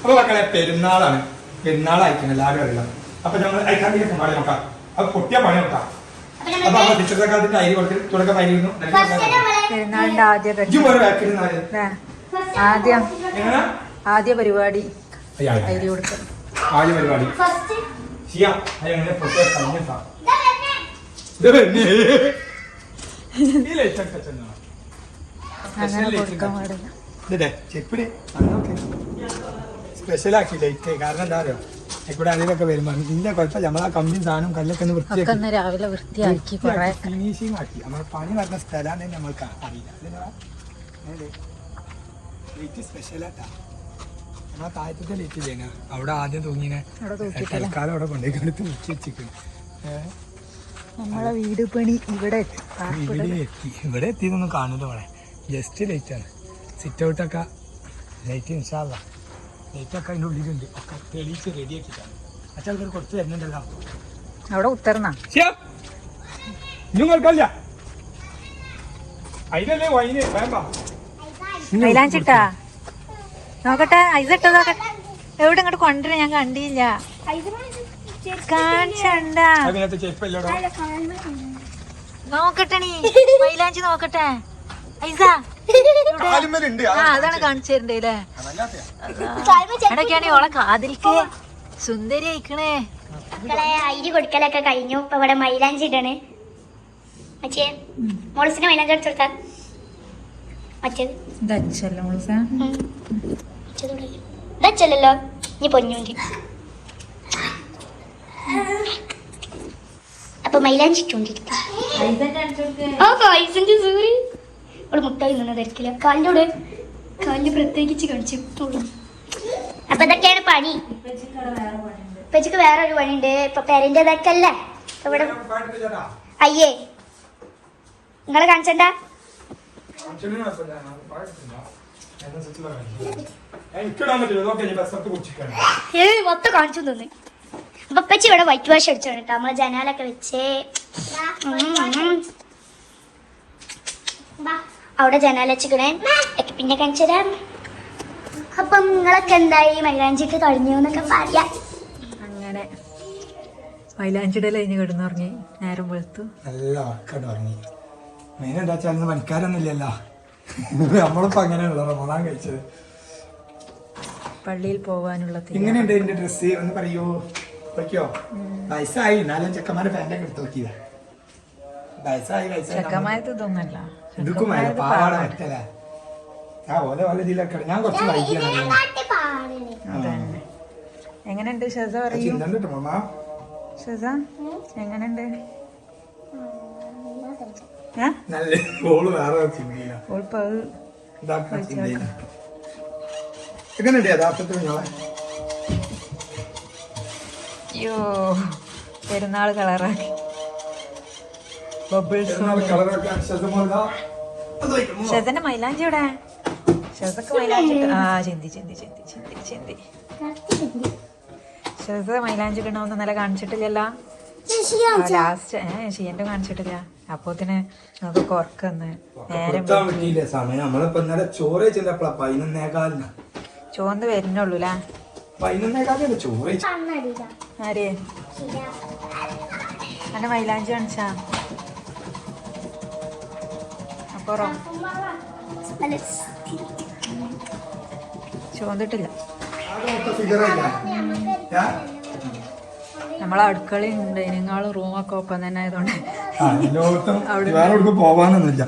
അപ്പൊ മക്കളെ പെരുന്നാളാണ്, പെരുന്നാളായിരിക്കണം എല്ലാവരും അറിയാം. അപ്പൊ നമ്മൾ അയക്കാൻ പാടി നോക്കാം. അത് പൊട്ടിയ പണി നോക്കാം. അപ്പൊ നമ്മൾ ടീച്ചർക്കാലത്തിന്റെ അരി കൊടുത്ത് തുടക്കം ആയിരുന്നു. പെരുന്നാളിന്റെ ആദ്യ പരിപാടി അരി കൊടുക്കണം. ആദ്യ പരിപാടി ചെയ്യാം. അങ്ങനെ പൊട്ടിയ കഴിഞ്ഞ സ്പെഷ്യൽ ആക്കി ലൈറ്റ്. കാരണം എന്താ അറിയോ, ഇവിടെ അതിലൊക്കെ വരുമ്പോ ഇതിന്റെ കുഴപ്പമില്ല. നമ്മളാ കമ്പി സാധനം കല്ലൊക്കെ ഒന്ന് വൃത്തിയാക്കി ഫിനിഷിങ് ആക്കി. നമ്മൾ പണി നടന്ന സ്ഥലമാണ് നമ്മൾക്ക് അറിയില്ല. ലൈറ്റ് സ്പെഷ്യലായിട്ടാ. നമ്മളെ താഴത്തെ ലൈറ്റ് ചെയ്യുന്ന അവിടെ ആദ്യം തൂങ്ങിനെ തൽക്കാലം അവിടെ കൊണ്ടേക്കെടുത്ത് വെച്ചിരിക്കുന്നു. നമ്മളെ വീട് പണി ഇവിടെ ഇവിടെ എത്തിയതൊന്നും കാണില്ല. അവിടെ ജസ്റ്റ് ലൈറ്റാണ്. സിറ്റ് ഔട്ടൊക്കെ ലൈറ്റ് ഇൻഷാല്ല ലൈറ്റൊക്കെ അതിൻ്റെ ഉള്ളിലുണ്ട്. ഒക്കെ തെളിയിച്ച് റെഡിയാക്കിയിട്ടാണ്. അച്ഛൻ ആൾക്കാർ കുറച്ച് വരുന്നുണ്ടല്ലോ. അവിടെ ഉത്തർന്നാ ഇന്നും കേൾക്കില്ല. അതിനല്ലേ വൈന് വേണ്ട മൈലാഞ്ചിട്ടാ നോക്കട്ടെ. ഐസ് ഇട്ടോ നോക്കട്ടെ. എവിടെ ഇങ്ങോട്ട് കൊണ്ടുവരാ, ഞാൻ കണ്ടില്ല. കാണിച്ചണ്ട നോക്കട്ടെ. നീ മൈലാഞ്ചി നോക്കട്ടെ. ഐസ അതാണ് കാണിച്ചു തരണ്ടേ. എടക്കാണ് ഓളെ കാതിൽക്ക് സുന്ദരി അയക്കണേ. അരി കൊടുക്കലൊക്കെ കഴിഞ്ഞു. ഇപ്പൊ ഇവിടെ മൈലാഞ്ചി ഇടണ്. മച്ചേ മോളിസിന് മൈലാഞ്ചി അടിച്ചു കൊടുത്താ മറ്റേത് ഇതല്ലോ. ഇനി പൊന്നുണ്ട്. അപ്പൊ മൈലാഞ്ചി ഇട്ടോണ്ടിരിക്കും. അവള് മുട്ടായി നിന്ന് ധരിക്കില്ല. കാലിനോട് കാലിന് പ്രത്യേകിച്ച് കാണിച്ചു. അപ്പൊ ഇതൊക്കെയാണ് പണി. ഇപ്പച്ചിക്ക് വേറെ ഒരു പണിയുണ്ട്. ഇപ്പൊ പേരന്റെ ഇതൊക്കെ അല്ലേ ഇവിടെ. അയ്യേ നിങ്ങളെ കാണിച്ചണ്ട. മൊത്തം കാണിച്ചു തന്നെ. അപ്പൊ ഇപ്പച്ചി ഇവിടെ വൈറ്റ് വാഷ് അടിച്ചാണ് കേട്ടോ. നമ്മളെ ജനാലൊക്കെ വെച്ച് അവിടെ ജനാല വെച്ചിക്കണേ. പിന്നെ കാണിച്ചു തരാം. അപ്പൊ നിങ്ങളൊക്കെ എന്തായി മൈലാഞ്ചിട്ട് കഴിഞ്ഞു എന്നൊക്കെ പറയാ. അങ്ങനെ മൈലാഞ്ചിടൽ കഴിഞ്ഞ് കിടന്നുറങ്ങി. നേരം വെളുത്തു. നല്ല ഉറക്കട്ട് ഉറങ്ങി. മെയിൻ എന്താ വെച്ചാൽ പണിക്കാരൊന്നും ഇല്ലല്ലോ. നമ്മളിപ്പോ അങ്ങനെയുള്ള റമദാൻ കഴിച്ചത്. പള്ളിയിൽ പോവാനുള്ള എങ്ങനെയുണ്ട് എന്റെ ഡ്രസ്സ് ഒന്ന് പറയൂ. വയ്ക്കോ വയസ്സായി. നാലും ചെക്കന്മാരെ പാൻറ്റൊക്കെ എടുത്ത് നോക്കിയതാ. വയസ്സായി ചെക്കന്മാരത് ഇതൊന്നല്ല. ഇതൊക്കെ പാവാട മറ്റല്ലേ. ഓലെ വല്ല ഇതിലൊക്കെ ഞാൻ കുറച്ച് വൈകിയാണ്. എങ്ങനെയുണ്ട് ഷെസ പറയൂ. ഷെസ എങ്ങനെയുണ്ട്? നല്ല ഓള് വേറെ എങ്ങനെയുണ്ട് യഥാർത്ഥത്തിൽ ഞങ്ങളെ? അയ്യോ പെരുന്നാൾ കളറാക്കി. ഷെസന്റെ മൈലാഞ്ചി ഇവിടെ. ഷെസക്ക് മൈലാഞ്ചി ചിന്തി. ഷെസ മൈലാഞ്ചി ഇടണമെന്ന് ഇന്നലെ കാണിച്ചിട്ടില്ലല്ലോ. ലാസ്റ്റ് ഷിയന്റെ കാണിച്ചിട്ടില്ല. അപ്പോത്തിന് നമുക്ക് ഉറക്കന്ന് നേരം സമയം. നമ്മളിപ്പോ ഇന്നലെ ചോറ് വെച്ചപ്പോഴാ 11:15. ചോന്ന് വരുന്നുള്ളൂല്ലേ. 11:15 ചോറ്. ആരേ അന്നെ മൈലാഞ്ചി കാണിച്ചാ? അപ്പൊ ചോന്നിട്ടില്ല. നമ്മളെ അടുക്കളയും ഡൈനിങ്ങാളും റൂമൊക്കെ ഒപ്പം തന്നെ ആയതുകൊണ്ട് പോവാനൊന്നുമില്ല.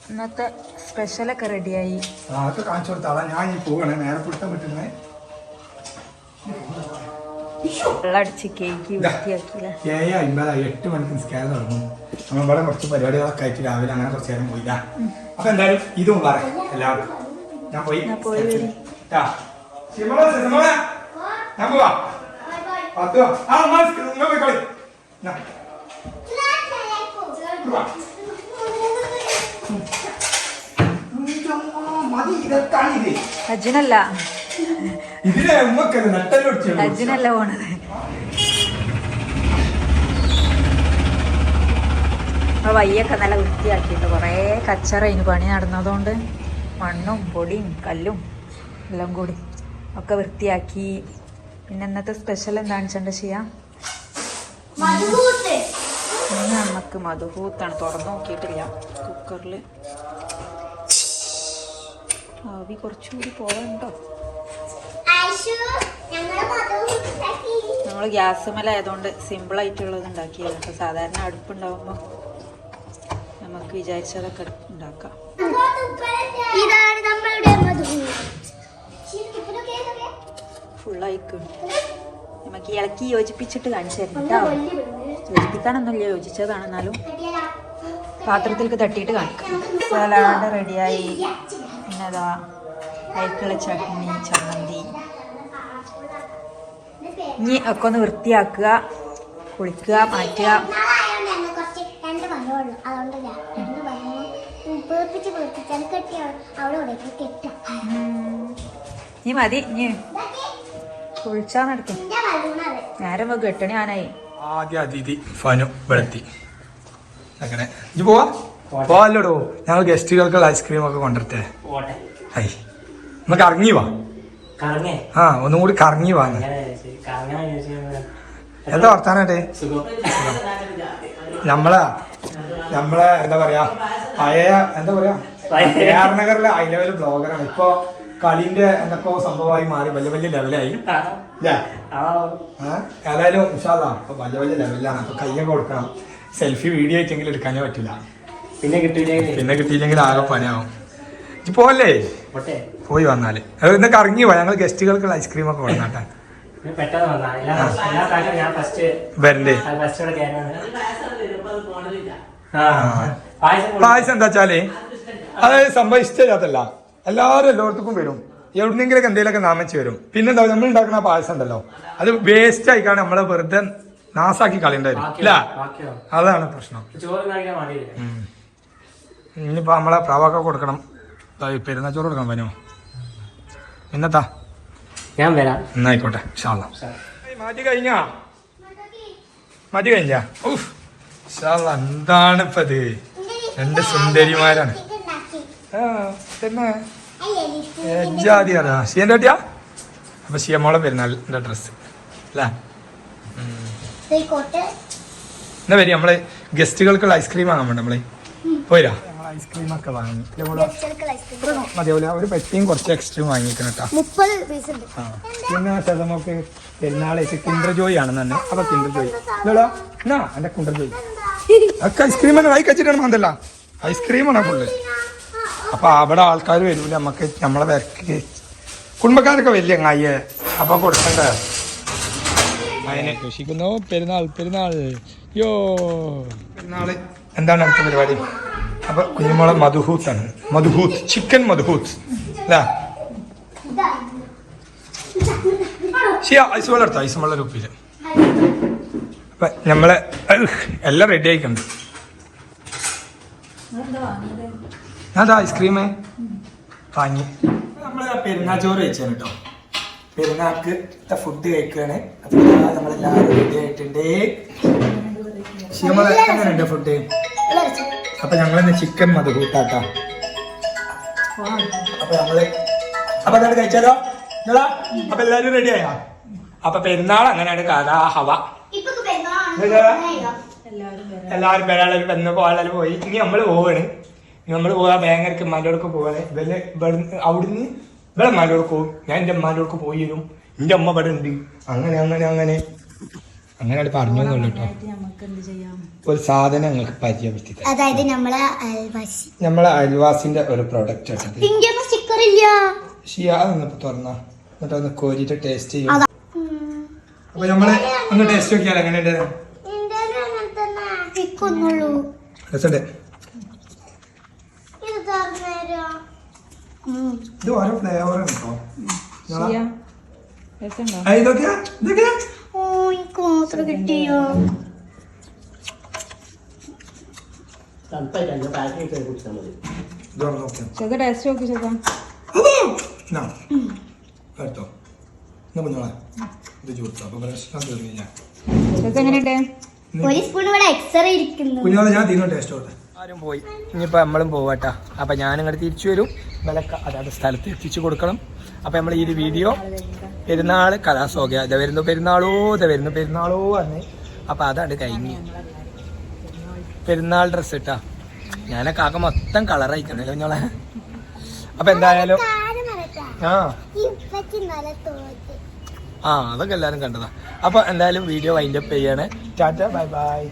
ഇന്നത്തെ സ്പെഷ്യലൊക്കെ റെഡിയായി. കാണിച്ചു കൊടുത്താളാ. ഞാൻ ഈ പോകണേ നേരെ പിടുത്തം പറ്റുന്നേ. വെള്ളടിച്ച് കേക്ക് വൃത്തിയാക്കിയില്ല. 8 മണിക്ക് നിസ്കാരം തുടങ്ങും. നമ്മളിവിടെ കുറച്ച് പരിപാടികളൊക്കെ ആയിട്ട് രാവിലെ അങ്ങനെ കുറച്ച് നേരം പോയില്ല. അപ്പൊ എന്തായാലും ഇതും പറയാം എല്ലാവരും. ഞാൻ പോയി ഞാൻ പോവാ. ഹജ്ജിനല്ല ഹജ്ജിനല്ല പോണത്. വയ്യൊക്കെ നല്ല വൃത്തിയാക്കിയിട്ട് കുറേ കച്ചറ ഇനി പണി നടന്നതുകൊണ്ട് മണ്ണും പൊടിയും കല്ലും എല്ലാം കൂടി ഒക്കെ വൃത്തിയാക്കി. പിന്നെ ഇന്നത്തെ സ്പെഷ്യൽ എന്താണെന്ന് വെച്ചാൽ ചെയ്യാം. ഇന്ന് നമുക്ക് മധുഹൂത്താണ്. തുറന്നു നോക്കിയിട്ടില്ല. കുക്കറിൽ ആവി കുറച്ചുകൂടി പോകണ്ടോ? നമ്മൾ ഗ്യാസ് മേലായതുകൊണ്ട് സിമ്പിളായിട്ടുള്ളത് ഉണ്ടാക്കിയത്. അപ്പോൾ സാധാരണ അടുപ്പുണ്ടാകുമ്പോൾ നമുക്ക് വിചാരിച്ചതൊക്കെ ഉണ്ടാക്കാം. ഇതാണ് നമ്മളുടെ ഫുള്ളായിക്കും. നമുക്ക് ഇളക്കി യോജിപ്പിച്ചിട്ട് കാണിച്ചു തരും കേട്ടോ. യോജിപ്പിക്കാനൊന്നുമില്ല, യോജിച്ചതാണ്. എന്നാലും പാത്രത്തിലേക്ക് തട്ടിയിട്ട് കാണിക്കാം. സലാഡ് റെഡിയായി. പിന്നെ അതാ അയക്കുള്ള ചട്നി, ചമ്മന്തി. ഇനി ഒക്കെ ഒന്ന് വൃത്തിയാക്കുക, കുളിക്കുക, മാറ്റുക. ഇനി മതി. ഇനി കുളിച്ചാ നടക്കും. നേരം വെക്കും. 8 മണി ആനായി. ആദ്യ അതിഥി ഫനു വെളുത്തി അങ്ങനെ ഇജ്ജ് പോവാല്ലോടോ. ഞങ്ങൾ ഗസ്റ്റുകൾക്കുള്ള ഐസ്ക്രീം ഒക്കെ കൊണ്ടുവരട്ടെ. ഹൈ നമുക്ക് ഇറങ്ങി വാ. ആ ഒന്നും കൂടി കറങ്ങി വാ. എന്താ വർത്താനാട്ടെ? നമ്മളെ എന്താ പറയാ പഴയ എന്താ പറയാ നഗറിലെ ഹൈ ലെവൽ ബ്ലോഗറാണ്. ഇപ്പൊ കളിന്റെ എന്തൊക്കെയോ സംഭവമായി മാറി വലിയ വലിയ ലെവലായി. ഏതായാലും ഇൻഷാല്ലാ ഇപ്പൊ വലിയ വലിയ ലെവലിലാണ്. അപ്പൊ കയ്യൊക്കെ കൊടുക്കണം. സെൽഫി വീഡിയോ ആയിട്ടെങ്കിലും എടുക്കാനേ പറ്റില്ല. പിന്നെ കിട്ടിയില്ലെങ്കിൽ ആകെ പണിയാവും. പോവല്ലേ? പോയി വന്നാല് ഇന്നൊക്കെ ഇറങ്ങി പോയി. ഞങ്ങൾ ഗസ്റ്റുകൾക്കുള്ള ഐസ്ക്രീം ഒക്കെ കൊടുക്കട്ടെ. വരണ്ടേ? പായസം എന്താ വെച്ചാല് അതായത് സംഭവം ഇഷ്ടമില്ലാത്തല്ല. എല്ലാവരും എല്ലായിടത്തും വരും. എവിടെന്നെങ്കിലൊക്കെ എന്തെങ്കിലുമൊക്കെ നാമിച്ച് വരും. പിന്നെന്താ നമ്മൾ ഉണ്ടാക്കുന്ന പായസം ഉണ്ടല്ലോ, അത് വേസ്റ്റ് ആയിക്കാണ് നമ്മളെ വെറുതെ നാസാക്കി കളയണ്ടായിരുന്നു. ഇല്ല, അതാണ് പ്രശ്നം. ഇനിയിപ്പോ നമ്മളെ പ്രാവൊക്കെ കൊടുക്കണം. പെരുന്നാച്ചോറ് കൊടുക്കാൻ പറ്റുമോ? ഇന്നത്താ ഞാൻ വരാം. എന്നായിക്കോട്ടെ. മാറ്റി കഴിഞ്ഞാ എന്താണ് ഇപ്പൊ ഇത്? 2 സുന്ദരിമാരാണ്. ജാതി അതാ ഷിയന്റെ കുട്ടിയാ. അപ്പൊ ഷിയമോളെ പെരുന്നാളിന്റെ ഡ്രസ് അല്ലേ? എന്നാ വരി നമ്മള് ഗസ്റ്റുകൾക്കുള്ള ഐസ്ക്രീം വാങ്ങാൻ വേണ്ട. നമ്മള് പോയിരാ. ഐസ്ക്രീം ഒക്കെ വാങ്ങി മതിയാവില്ല. ഒരു പെട്ടിയും കുറച്ച് എക്സ്ട്രീം വാങ്ങിക്കണം കേട്ടോ. പിന്നെ നമുക്ക് പെരുന്നാളേക്ക് കിൻഡർ ജോയ് ആണ് തന്നെ. അപ്പൊ കിൻഡർ ജോയ് എന്നാ എന്റെ കിൻഡർ ജോയ് ഒക്കെ ഐസ്ക്രീം തന്നെ വായി കഴിച്ചിട്ടാണ് മതല്ല. ഐസ്ക്രീമാണ് ഫുള്ള്. അപ്പൊ അവിടെ ആൾക്കാർ വരൂല. നമുക്ക് നമ്മളെ വരക്ക് കുടുംബക്കാരൊക്കെ വലിയ അങ്ങായേ. അപ്പൊ കൊടുക്കണ്ടേ അതിനെ ഘോഷിക്കുന്നു. പെരുന്നാൾ പെരുന്നാള് എന്താണ് അടുത്ത പരിപാടി? അപ്പൊ കുഞ്ഞുമോളെ മധുഹൂത്താണ്. മധുഹൂത്ത് ചിക്കൻ മധുഹൂത്ത് അല്ലേ? ഐസ് വെള്ളം എടുത്തോ? ഐസ് വെള്ളം ഉപ്പില്ല. അപ്പൊ നമ്മളെ എല്ലാം റെഡി ആയിക്കണ്ട്. അതാ ഐസ്ക്രീം വാങ്ങി. നമ്മള് പെരുന്നാൾ ചോറ് കഴിച്ചാണ് കേട്ടോ. പെരുന്നാൾക്ക് ഫുഡ് കഴിക്കുകയാണ്. നമ്മളെല്ലാവരും റെഡി ആയിട്ടുണ്ട്. എങ്ങനെയുണ്ട് ഫുഡ്? അപ്പൊ ഞങ്ങളിന്ന് ചിക്കൻ മധുഹൂത്താട്ടോ. അപ്പൊ നമ്മള് കഴിച്ചാലോ? അപ്പൊ എല്ലാരും റെഡി ആയോ? അപ്പൊ പെരുന്നാൾ അങ്ങനെയാണ് കഥ ഹവ. എല്ലാവരും ഒരാളൊരു പെണ്ണ് പോയാലും പോയി. ഇനി നമ്മള് പോവാണ്. നമ്മള് പോവാ ബാങ്കർക്ക് ഉമ്മാൻ്റെ പോവാണ്. അവിടുന്ന് ഇവിടെ ഉമ്മാൻ്റെ പോകും. ഞാൻ എന്റെ ഉമ്മാൻ്റെ പോയി വരും. എന്റെ അമ്മ ഇവിടെ ഉണ്ട്. അങ്ങനെ അങ്ങനെ അങ്ങനെ അങ്ങനെ പറഞ്ഞോന്നുള്ളൂ കേട്ടോ. ഒരു സാധനം ഞങ്ങൾക്ക് പരിചയപ്പെടുത്തി. അതായത് നമ്മളെ അയൽവാസിന്റെ ഒരു പ്രൊഡക്റ്റ് അതൊന്നിപ്പോ തുറന്ന എന്നിട്ട് ഒന്ന് കോരിട്ട് ടേസ്റ്റ് ചെയ്യും. അപ്പൊ നമ്മള് ഒന്ന് ടേസ്റ്റ് നോക്കിയാൽ എങ്ങനെയുണ്ട്? രസമുണ്ട്. ഇത് ഓരോ ഫ്ലേവറാണ് കേട്ടോ. ഇതൊക്കെയാ കിട്ടിയോ? ടേസ്റ്റ് നോക്കി ചേട്ടാ. കുഞ്ഞോളെ ഇത് ചൂടുത്തോ. അപ്പൊ പ്രശ്നം തീർന്നില്ല. എങ്ങനെയുണ്ട്? ഒരു സ്പൂൺ ഇവിടെ എക്സ്ട്രാ ഇരിക്കുന്നു. കുഞ്ഞോളെ ഞാൻ തീരുന്ന ടേസ്റ്റ് കൊടുത്തേ. ആരും പോയി, ഇനിയിപ്പോൾ നമ്മളും പോവാട്ടാ. അപ്പം ഞാനിങ്ങോട്ട് തിരിച്ചു വരും, വിലക്ക അതായത് സ്ഥലത്ത് എത്തിച്ചു കൊടുക്കണം. അപ്പം നമ്മൾ ഈ ഒരു വീഡിയോ പെരുന്നാൾ കലാസോക ഇതാ വരുന്നു പെരുന്നാളോ അന്ന്. അപ്പം അതാണ് കഴിഞ്ഞ് പെരുന്നാൾ ഡ്രസ്സ് ഇട്ടാ. ഞാനൊക്കെ ആകെ മൊത്തം കളറായിക്കണല്ലോ കുഞ്ഞോളെ. അപ്പം എന്തായാലും അതൊക്കെ എല്ലാവരും കണ്ടതാ. അപ്പം എന്തായാലും വീഡിയോ വൈൻഡപ്പ് ചെയ്യാണ്. Tata bye bye.